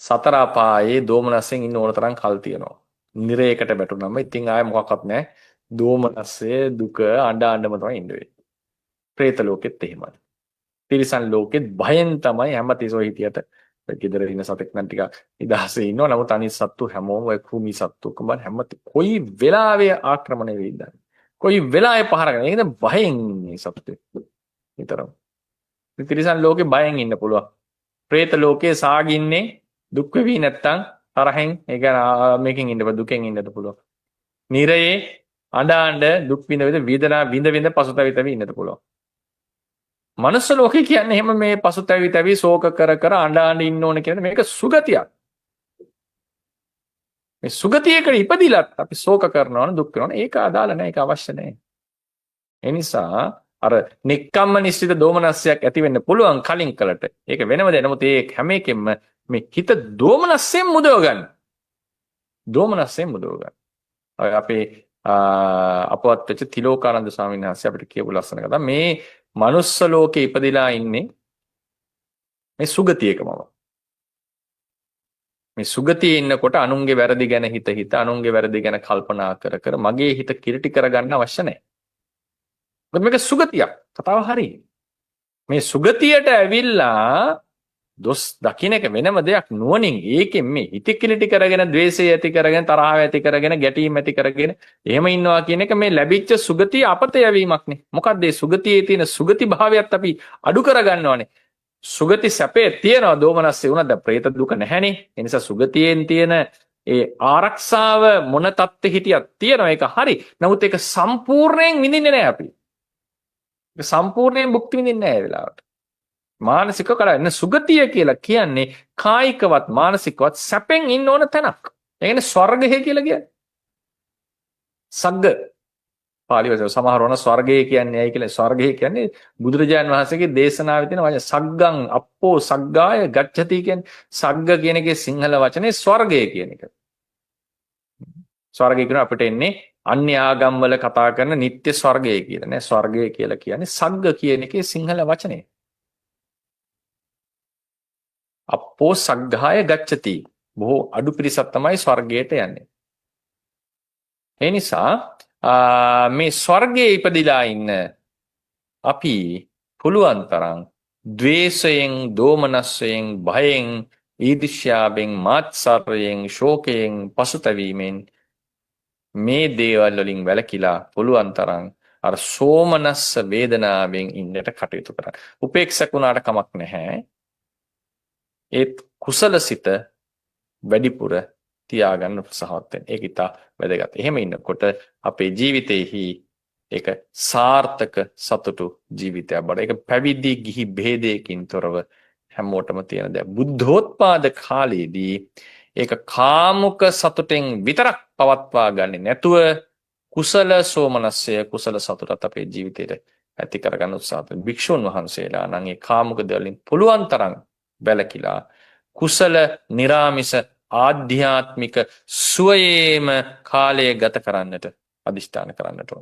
සතර අපායේ දෝමනස්යෙන් ඉන්න ඕන තරම් කල් තියෙනවා. නිරේකට වැටුනම ඉතින් ආයෙ මොකක්වත් නැහැ. දෝමනස්සේ දුක අඬ අඬම තමයි ඉන්න වෙන්නේ. പ്രേත ලෝකෙත් එහෙමයි. තිරිසන් ලෝකෙත් භයෙන් තමයි හැමතිස්සෝ හිටියට ගෙදර ඉන්න සතෙක් නම් ටික නිදහසේ ඉන්නවා. නමුත් අනිත් සත්තු හැමෝම ඔය කුමි සත්තු කඹන් කොයි වෙලාවෙ ආක්‍රමණය වෙයිද? කොයි වෙලාවෙ පහර ගන්න. ඒකද භයෙන් ඉන්නේ සත්තු. විතරම. තිරිසන් ලෝකේ භයෙන් ඉන්න පුළුවන්. പ്രേත ලෝකේ සාගින්නේ දුක් වෙවි නැත්තම් තරහෙන් ඒ කියන්නේ මේකෙන් ඉන්න දුකෙන් ඉන්නද පුළුවන්. නිරයේ අඬ අඬ දුක් විඳ වේදනා විඳ විඳ පසුතැවි ඉන්නද පුළුවන්. මනුස්ස ලෝකේ කියන්නේ එහෙම මේ පසුතැවි ශෝක කර කර අඬ අඬ ඉන්න ඕන කියන්නේ මේක සුගතියක්. මේ සුගතියකට ඉපදිලත් අපි ශෝක කරනවනේ දුක් කරනවනේ ඒක අදාළ නැහැ ඒක අවශ්‍ය නැහැ. ඒ නිසා අර නික්කම්ම නිශ්චිත දෝමනස්යක් ඇති වෙන්න පුළුවන් කලින් කලට. ඒක වෙනම දෙයක්. නමුත් ඒ හැම එකෙම මේ හිත දෝමනස්යෙන් මුදව ගන්න. දෝමනස්යෙන් මුදව ගන්න. අපේ අපවත් වෙච්ච තිලෝකානන්ද ස්වාමීන් වහන්සේ අපිට කියපු ලස්සන කතාව මේ මනුස්ස ලෝකේ ඉපදිලා ඉන්නේ මේ සුගතියකමම. මේ සුගතියේ ඉන්නකොට අනුන්ගේ වැරදි ගැන හිත අනුන්ගේ වැරදි ගැන කල්පනා කර කර මගේ හිත කිලිටි කරගන්න අවශ්‍ය නැහැ. මේක සුගතියක්. කතාව හරි. මේ සුගතියට ඇවිල්ලා දොස් දකින්න එක වෙනම දෙයක් නුවණින් ඒකෙන් මේ හිත කිලිටි කරගෙන ද්වේෂය ඇති කරගෙන තරහව ඇති කරගෙන ගැටීම් ඇති කරගෙන එහෙම ඉන්නවා කියන එක මේ ලැබිච්ච සුගතිය අපත යවීමක් නේ. මොකද්ද මේ සුගතියේ තියෙන සුගති භාවයත් අපි අඩු කරගන්නවානේ. සුගති සැපේ තියනවා දෝමනස්සේ වුණා දැන් പ്രേත දුක නැහැනේ. ඒ නිසා සුගතියෙන් තියෙන ඒ ආරක්ෂාව මොන තත්ත්වෙ හිටියත් තියෙනවා ඒක හරි. නමුත් ඒක සම්පූර්ණයෙන් විඳින්නේ නැහැ අපි. ඒක සම්පූර්ණයෙන් භුක්ති විඳින්නේ නැහැ ඒ වෙලාවට. මානසික කරන්නේ සුගතිය කියලා කියන්නේ කායිකවත් මානසිකවත් සැපෙන් ඉන්න ඕන තැනක්. ඒ කියන්නේ ස්වර්ගය කියලා කියන්නේ. සග්ග පාලි වචන සමහර වන ස්වර්ගය කියන්නේ ඇයි කියලා ස්වර්ගය කියන්නේ බුදුරජාන් වහන්සේගේ දේශනාවේ තියෙන වචන සග්ගං අප්පෝ සග්ගාය ගච්ඡති කියන්නේ සග්ග කියන එකේ සිංහල වචනේ ස්වර්ගය කියන එක. ස්වර්ගය කියන අපිට එන්නේ අන්‍ය ආගම් වල කතා කරන නිත්‍ය ස්වර්ගය කියලා නේ. ස්වර්ගය කියලා කියන්නේ සග්ග කියන එකේ සිංහල වචනේ. අප්පෝ සග්ගාය ගච්ඡති. බොහෝ අඩු පිරිසක් තමයි ස්වර්ගයට යන්නේ. ඒ නිසා මේ ස්වර්ගයේ ඉපදිලා ඉන්න අපි පුළුවන් තරම් ද්වේෂයෙන්, දෝමනස්යෙන්, භයෙන්, ඊර්ෂ්‍යාවෙන්, මාත්සර්යෙන්, ශෝකයෙන්, පසුතැවීමෙන් මේ දේවල් වලින් වැළකීලා පුළුවන් තරම් අර සෝමනස්ස වේදනාවෙන් ඉන්නට කටයුතු කරන්න. උපේක්ෂක වුණාට කමක් නැහැ. ඒත් කුසලසිත වැඩිපුර තියාගන්න උත්සාහවත් වෙන්න. ඒක ඉතා වැදගත්. එහෙම ඉන්නකොට අපේ ජීවිතේහි ඒක සාර්ථක සතුටු ජීවිතයක් බඩ. ඒක පැවිදි ගිහි ભેදයකින් තොරව හැමෝටම තියෙන දෙයක්. බුද්ධෝත්පාද කාලයේදී ඒක කාමුක සතුටෙන් විතරක් පවත්වා ගන්නේ නැතුව කුසල සෝමනස්සය කුසල සතුටත් අපේ ජීවිතේට ඇති කරගන්න උත්සාහත් වෙන්න. භික්ෂුන් වහන්සේලා නම් ඒ කාමුක දේවලින් පුළුවන් තරම් වැළකීලා කුසල නිරාමිස ආධ්‍යාත්මික සුවයේම කාලය ගත කරන්නට අදිෂ්ඨාන කරන්නට ඕන.